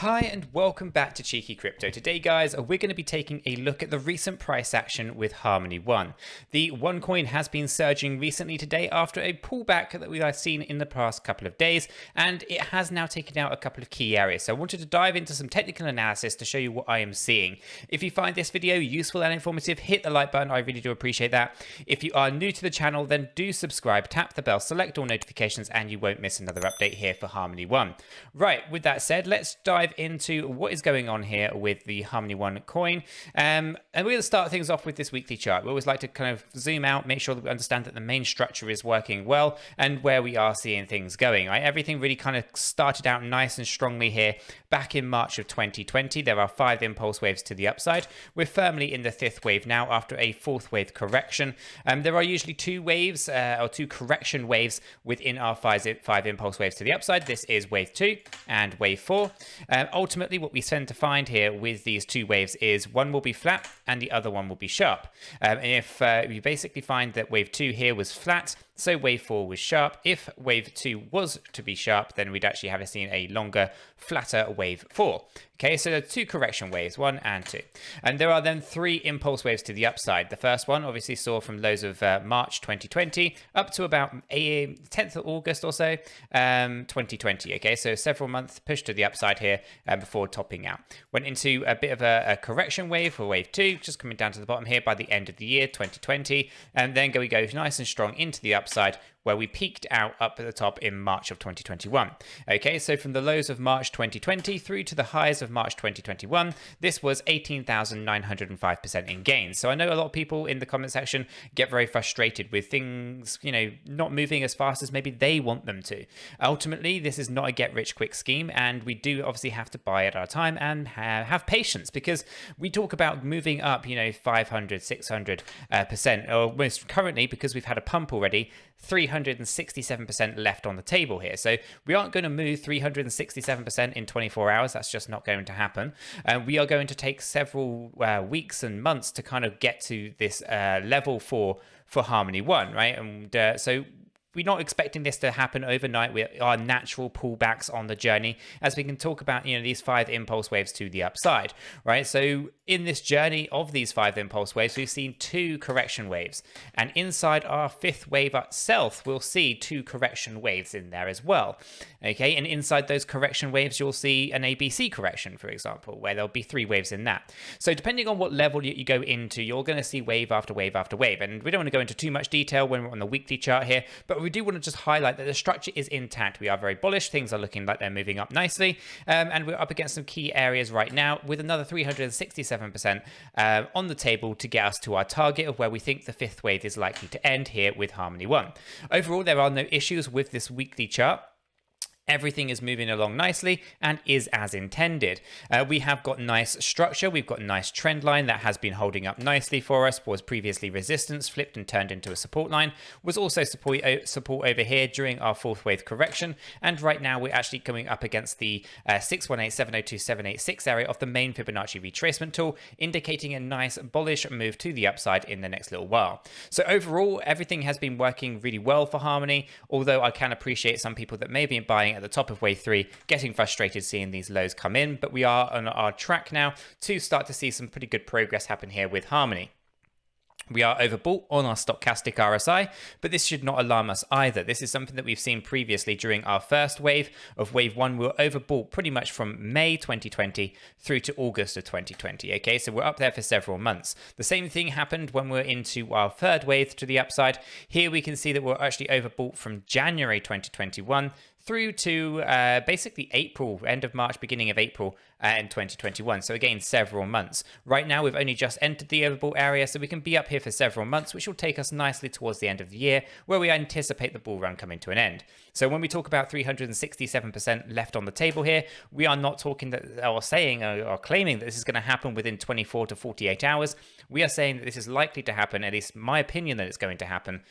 Hi and welcome back to Cheeky Crypto. Today guys, we're going to be taking a look at the recent price action with 𝗲𝗪. The one coin has been surging recently today after a pullback that we have seen in the past couple of days, and it has now taken out a couple of key areas. So I wanted to dive into some technical analysis to show you what I am seeing. If you find this video useful and informative, hit the like button. I really do appreciate that. If you are new to the channel, then do subscribe, tap the bell, select all notifications, and you won't miss another update here for 𝗲𝗪. Right, with that said, let's dive into what is going on here with the 𝗲𝗪 coin. And we're going to start things off with this weekly chart. We always like to kind of zoom out, make sure that we understand that the main structure is working well and where we are seeing things going. Right? Everything really kind of started out nice and strongly here back in March of 2020. There are 5 impulse waves to the upside. We're firmly in the 5th wave now after a 4th wave correction. There are usually 2 waves or 2 correction waves within our 5 impulse waves to the upside. This is wave 2 and wave 4. Ultimately, what we tend to find here with these 2 waves is one will be flat and the other one will be sharp. If you basically find that wave 2 here was flat, so wave 4 was sharp. If wave 2 was to be sharp, then we'd actually have seen a longer, flatter wave 4. Okay, so there are 2 correction waves, 1 and 2. And there are then 3 impulse waves to the upside. The first one obviously saw from lows of March 2020 up to about 10th of August or so, 2020. Okay, so several months push to the upside here before topping out. Went into a bit of a correction wave for wave 2, just coming down to the bottom here by the end of the year, 2020. And then we go nice and strong into the upside, where we peaked out up at the top in March of 2021. Okay, so from the lows of March 2020 through to the highs of March 2021, this was 18,905% in gains. So I know a lot of people in the comment section get very frustrated with things, you know, not moving as fast as maybe they want them to. Ultimately, this is not a get-rich-quick scheme, and we do obviously have to buy at our time and have patience, because we talk about moving up, you know, 500, 600%, or most currently, because we've had a pump already, 367% left on the table here. So we aren't going to move 367% in 24 hours. That's just not going to happen. We are going to take several weeks and months to kind of get to this level for 𝗲𝗪, right? And so we're not expecting this to happen overnight. We are natural pullbacks on the journey, as we can talk about, you know, these 5 impulse waves to the upside, right? So in this journey of these 5 impulse waves, we've seen 2 correction waves, and inside our 5th wave itself, we'll see 2 correction waves in there as well. Okay, and inside those correction waves, you'll see an ABC correction, for example, where there'll be 3 waves in that. So depending on what level you go into, you're going to see wave after wave after wave. And we don't want to go into too much detail when we're on the weekly chart here, but we do want to just highlight that the structure is intact. We are very bullish. Things are looking like they're moving up nicely. And we're up against some key areas right now with another 367% on the table to get us to our target of where we think the 5th wave is likely to end here with 𝗲𝗪. Overall, there are no issues with this weekly chart. Everything is moving along nicely and is as intended. We have got nice structure. We've got a nice trend line that has been holding up nicely for us. Was previously resistance, flipped and turned into a support line. Was also support over here during our 4th wave correction. And right now we're actually coming up against the 618702786 area of the main Fibonacci retracement tool, indicating a nice bullish move to the upside in the next little while. So overall, everything has been working really well for 𝗲𝗪, although I can appreciate some people that may be buying at the top of wave 3, getting frustrated seeing these lows come in, but we are on our track now to start to see some pretty good progress happen here with 𝗲𝗪. We are overbought on our stochastic RSI, but this should not alarm us either. This is something that we've seen previously during our first wave. Of wave 1, we were overbought pretty much from May 2020 through to August of 2020. Okay, so we're up there for several months. The same thing happened when we're into our 3rd wave to the upside. Here we can see that we're actually overbought from January 2021 through to basically April, end of March, beginning of April in 2021. So again, several months. Right now, we've only just entered the overbought area, so we can be up here for several months, which will take us nicely towards the end of the year, where we anticipate the bull run coming to an end. So when we talk about 367% left on the table here, we are not talking that or saying or claiming that this is going to happen within 24 to 48 hours. We are saying that this is likely to happen, at least my opinion that it's going to happen,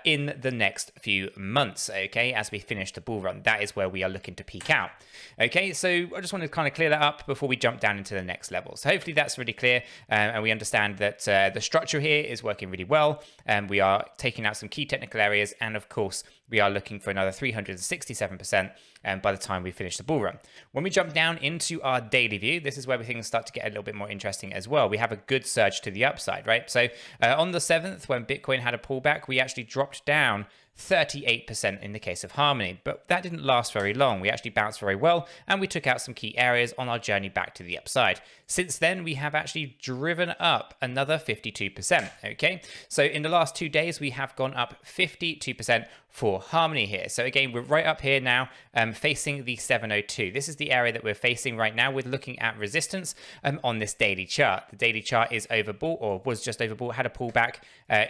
in the next few months, okay, as we finish the bull run run. That is where we are looking to peak out. Okay, so I just want to kind of clear that up before we jump down into the next level. So hopefully that's really clear, and we understand that the structure here is working really well, and we are taking out some key technical areas, and of course we are looking for another 367% by the time we finish the bull run. When we jump down into our daily view, this is where things start to get a little bit more interesting as well. We have a good surge to the upside, right? So on the 7th, when Bitcoin had a pullback, we actually dropped down 38% in the case of Harmony, but that didn't last very long. We actually bounced very well, and we took out some key areas on our journey back to the upside. Since then, we have actually driven up another 52%. Okay, so in the last 2 days, we have gone up 52% for Harmony here. So again, we're right up here now, facing the 702. This is the area that we're facing right now. We're looking at resistance on this daily chart. The daily chart is overbought, or was just overbought, had a pullback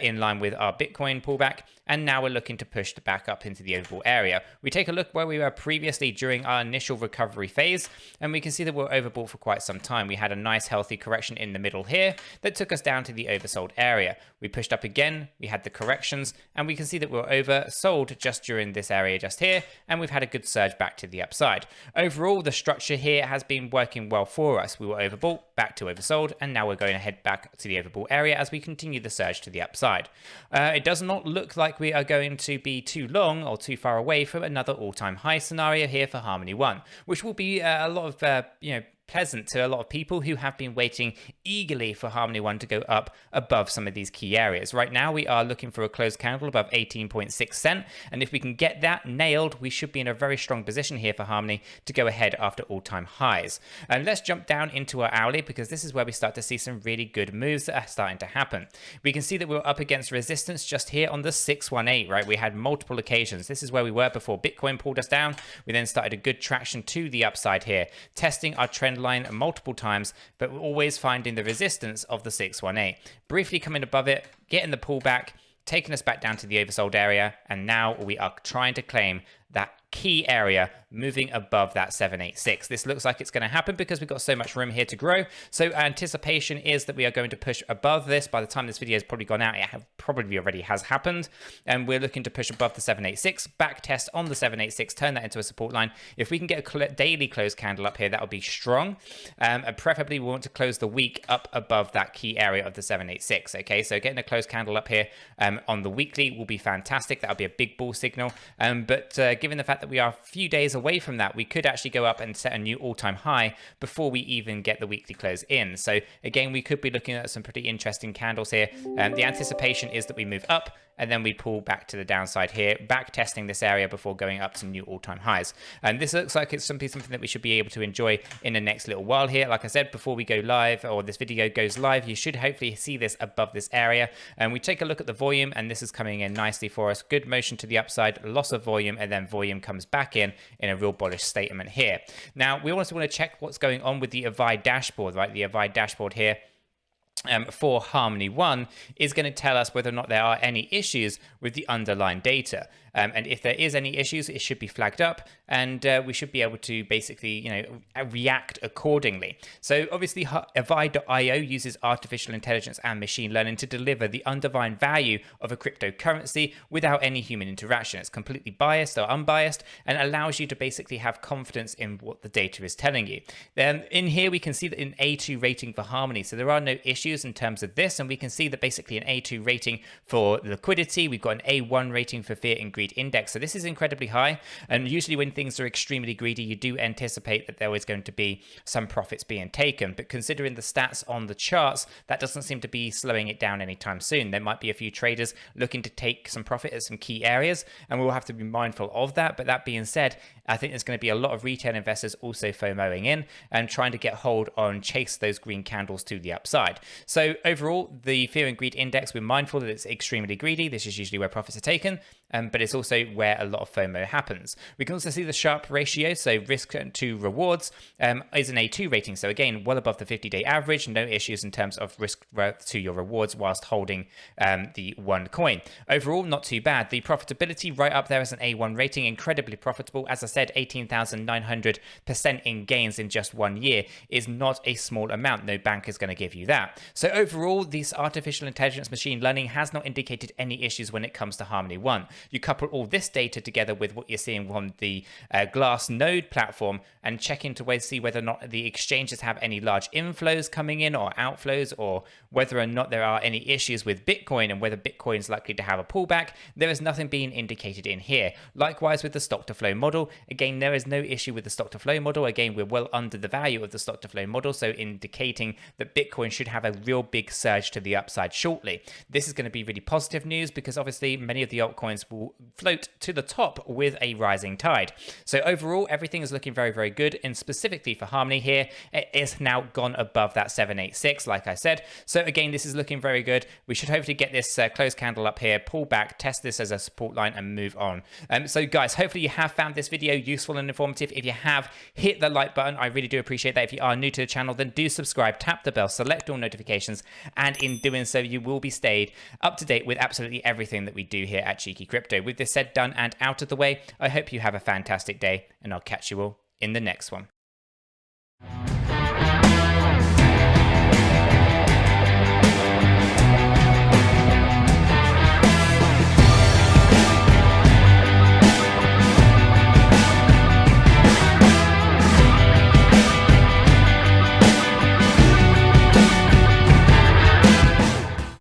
in line with our Bitcoin pullback, and now we're looking to push back up into the overbought area. We take a look where we were previously during our initial recovery phase, and we can see that we're overbought for quite some time. We had a nice healthy correction in the middle here that took us down to the oversold area. We pushed up again, we had the corrections, and we can see that we're oversold just during this area just here, and we've had a good surge back to the upside. Overall, the structure here has been working well for us. We were overbought, back to oversold, and now we're going to head back to the overbought area as we continue the surge to the upside. It does not look like we are going to be too long or too far away from another all-time high scenario here for Harmony 1, which will be a lot of pleasant to a lot of people who have been waiting eagerly for Harmony 1 to go up above some of these key areas. Right now, we are looking for a closed candle above 18.6 cent, and if we can get that nailed, we should be in a very strong position here for Harmony to go ahead after all-time highs. And let's jump down into our hourly, because this is where we start to see some really good moves that are starting to happen. We can see that we're up against resistance just here on the 618, right? We had multiple occasions. This is where we were before Bitcoin pulled us down. We then started a good traction to the upside here, testing our trend line multiple times, but we're always finding the resistance of the 618. Briefly coming above it, getting the pullback, taking us back down to the oversold area, and now we are trying to claim that key area moving above that 786. This looks like it's going to happen because we've got so much room here to grow. So anticipation is that we are going to push above this. By the time this video has probably gone out, it probably already has happened. And we're looking to push above the 786, back test on the 786, turn that into a support line. If we can get a daily close candle up here, that would be strong. And preferably we want to close the week up above that key area of the 786. Okay, so getting a close candle up here on the weekly will be fantastic. That would be a big bull signal. But given the fact that we are a few days away from that, we could actually go up and set a new all-time high before we even get the weekly close in. So again, we could be looking at some pretty interesting candles here. The anticipation is that we move up and then we pull back to the downside here, back testing this area before going up to new all-time highs. And this looks like it's something that we should be able to enjoy in the next little while here. Like I said, before we go live, or this video goes live, you should hopefully see this above this area. And we take a look at the volume, and this is coming in nicely for us. Good motion to the upside, loss of volume, and then volume comes back in a real bullish statement here. Now, we also want to check what's going on with the AAVE dashboard, right? The AAVE dashboard here for Harmony 1 is going to tell us whether or not there are any issues with the underlying data. And if there is any issues, it should be flagged up, and we should be able to basically, react accordingly. So obviously, advice.io uses artificial intelligence and machine learning to deliver the underlying value of a cryptocurrency without any human interaction. It's completely biased or unbiased, and allows you to basically have confidence in what the data is telling you. Then in here, we can see that an A2 rating for Harmony. So there are no issues in terms of this, and we can see that basically an A2 rating for liquidity. We've got an A1 rating for fear and greed index. So this is incredibly high, and usually when things are extremely greedy, you do anticipate that there is going to be some profits being taken. But considering the stats on the charts, that doesn't seem to be slowing it down anytime soon. There might be a few traders looking to take some profit at some key areas, and we'll have to be mindful of that. But that being said, I think there's going to be a lot of retail investors also FOMOing in and trying to get hold on, chase those green candles to the upside. So overall, the fear and greed index, we're mindful that it's extremely greedy. This is usually where profits are taken, but it's also where a lot of FOMO happens. We can also see the Sharpe ratio, so risk to rewards, is an A2 rating. So again, well above the 50-day average, no issues in terms of risk to your rewards whilst holding the one coin. Overall, not too bad. The profitability right up there as an A1 rating, incredibly profitable. As I said, 18,900% in gains in just 1 year is not a small amount. No bank is going to give you that. So overall, this artificial intelligence machine learning has not indicated any issues when it comes to Harmony 1. you couple all this data together with what you're seeing from the Glassnode platform and check into ways to see whether or not the exchanges have any large inflows coming in or outflows, or whether or not there are any issues with Bitcoin and whether Bitcoin is likely to have a pullback. There is nothing being indicated in here. Likewise with the stock to flow model, again, there is no issue with the stock to flow model. Again, we're well under the value of the stock to flow model, so indicating that Bitcoin should have a real big surge to the upside shortly. This is going to be really positive news because obviously many of the altcoins will float to the top with a rising tide. So overall, everything is looking very, very good. And specifically for Harmony here, it is now gone above that 786, like I said. So again, this is looking very good. We should hopefully get this closed candle up here, pull back, test this as a support line and move on. So guys, hopefully you have found this video useful and informative. If you have, hit the like button. I really do appreciate that. If you are new to the channel, then do subscribe, tap the bell, select all notifications, and in doing so, you will be stayed up to date with absolutely everything that we do here at Cheeky Crypto. With this said, done, and out of the way, I hope you have a fantastic day, and I'll catch you all in the next one.